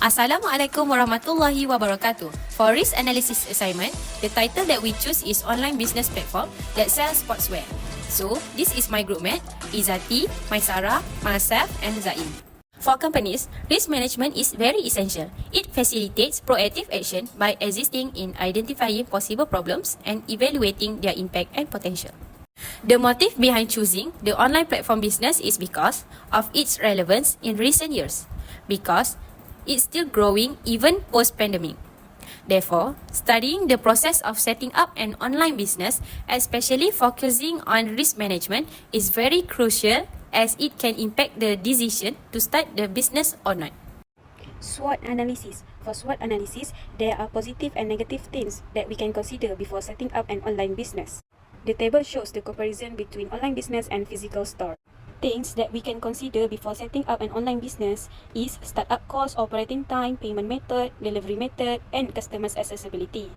Assalamualaikum warahmatullahi wabarakatuh. For risk analysis assignment, the title that we choose is Online Business Platform that sells sportswear. So, this is my group mate, Izati, Maisara, myself and Zain. For companies, risk management is very essential. It facilitates proactive action by assisting in identifying possible problems and evaluating their impact and potential. The motive behind choosing the online platform business is because of its relevance in recent years, because it's still growing even post-pandemic. Therefore, studying the process of setting up an online business, especially focusing on risk management, is very crucial as it can impact the decision to start the business or not. SWOT analysis. For SWOT analysis, there are positive and negative things that we can consider before setting up an online business. The table shows the comparison between online business and physical store. Things that we can consider before setting up an online business is startup cost, operating time, payment method, delivery method, and customers' accessibility.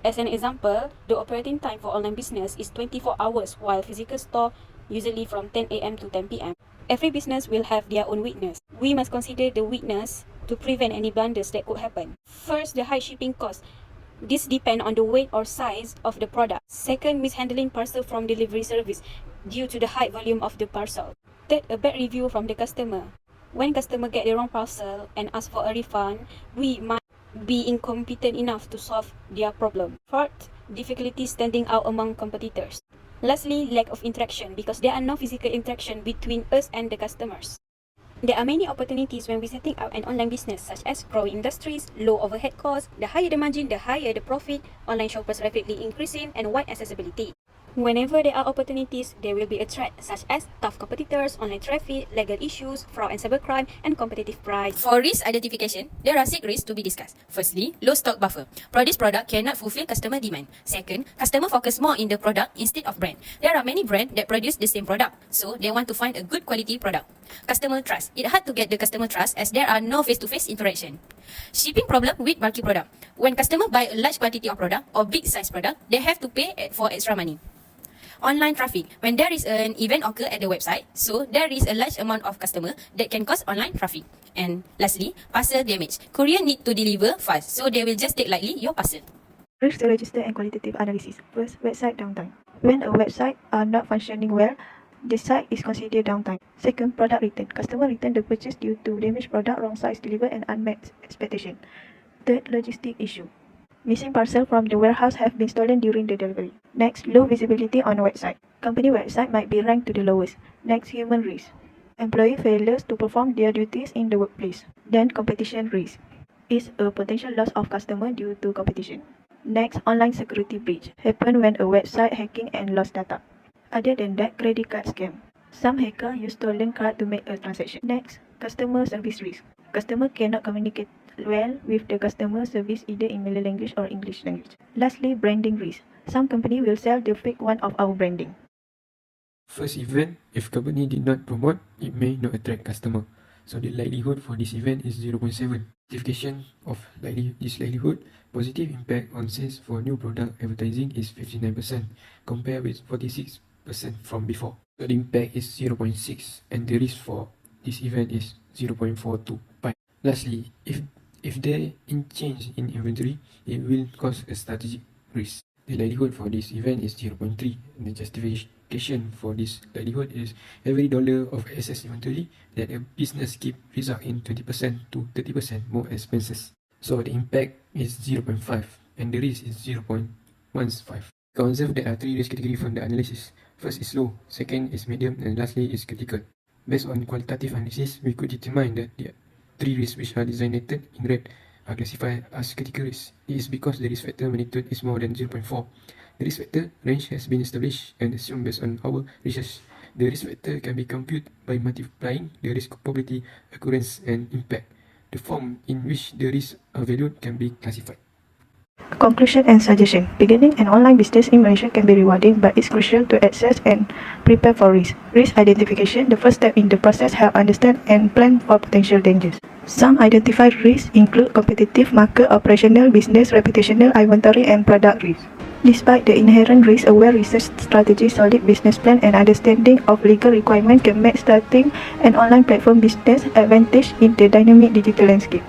As an example, the operating time for online business is 24 hours, while physical store usually from 10 a.m. to 10 p.m. Every business will have their own weakness. We must consider the weakness to prevent any blunders that could happen. First, the high shipping cost. This depends on the weight or size of the product. Second, mishandling parcel from delivery service due to the high volume of the parcel. Third, a bad review from the customer. When customer get the wrong parcel and ask for a refund, we might be incompetent enough to solve their problem. Fourth, difficulty standing out among competitors. Lastly, lack of interaction because there are no physical interaction between us and the customers. There are many opportunities when we setting up an online business, such as growing industries, low overhead costs, the higher the margin, the higher the profit, online shoppers rapidly increasing, and wide accessibility. Whenever there are opportunities, there will be a threat, such as tough competitors, online traffic, legal issues, fraud and cybercrime, and competitive price. For risk identification, there are 6 risks to be discussed. Firstly, low stock buffer. This product cannot fulfill customer demand. Second, customer focus more in the product instead of brand. There are many brands that produce the same product, so they want to find a good quality product. Customer trust. It's hard to get the customer trust as there are no face-to-face interaction. Shipping problem with bulky product. When customer buy a large quantity of product or big size product, they have to pay for extra money. Online traffic. When there is an event occur at the website, so there is a large amount of customer that can cause online traffic. And lastly, parcel damage. Courier need to deliver fast, so they will just take lightly your parcel. Risk register and qualitative analysis. First, website downtime. When a website are not functioning well, the site is considered downtime. Second, product return. Customer return the purchase due to damaged product, wrong size delivered, and unmet expectation. Third, logistic issue. Missing parcel from the warehouse have been stolen during the delivery. Next, low visibility on website. Company website might be ranked to the lowest. Next, human risk. Employee failures to perform their duties in the workplace. Then, competition risk is a potential loss of customer due to competition. Next, online security breach happen when a website hacking and lost data. Other than that, credit card scam. Some hacker use stolen card to make a transaction. Next, customer service risk. Customer cannot communicate well with the customer service either in Malay language or English language. Lastly, branding risk. Some company will sell the fake one of our branding. First event, if company did not promote, it may not attract customer. So the likelihood for this event is 0.7. Certification of this likelihood, positive impact on sales for new product advertising is 59% compared with 46% from before. So the impact is 0.6 and the risk for this event is 0.425. Lastly, if there is change in inventory, it will cause a strategic risk. The likelihood for this event is 0.3 and the justification for this likelihood is every dollar of excess inventory that a business keep result in 20% to 30% more expenses. So the impact is 0.5 and the risk is 0.15. Consider there are 3 risk categories from the analysis. First is low, second is medium, and lastly is critical. Based on qualitative analysis, we could determine that the 3 risks which are designated in red are classified as critical risks. This is because the risk factor magnitude is more than 0.4. The risk factor range has been established and assumed based on our research. The risk factor can be computed by multiplying the risk probability, occurrence, and impact. The form in which the risks are valued can be classified. Conclusion and suggestion. Beginning an online business in Malaysia can be rewarding, but it's crucial to assess and prepare for risk. Risk identification, the first step in the process, help understand and plan for potential dangers. Some identified risks include competitive, market, operational, business, reputational, inventory, and product risk. Despite the inherent risk, aware research strategy, solid business plan, and understanding of legal requirements can make starting an online platform business advantage in the dynamic digital landscape.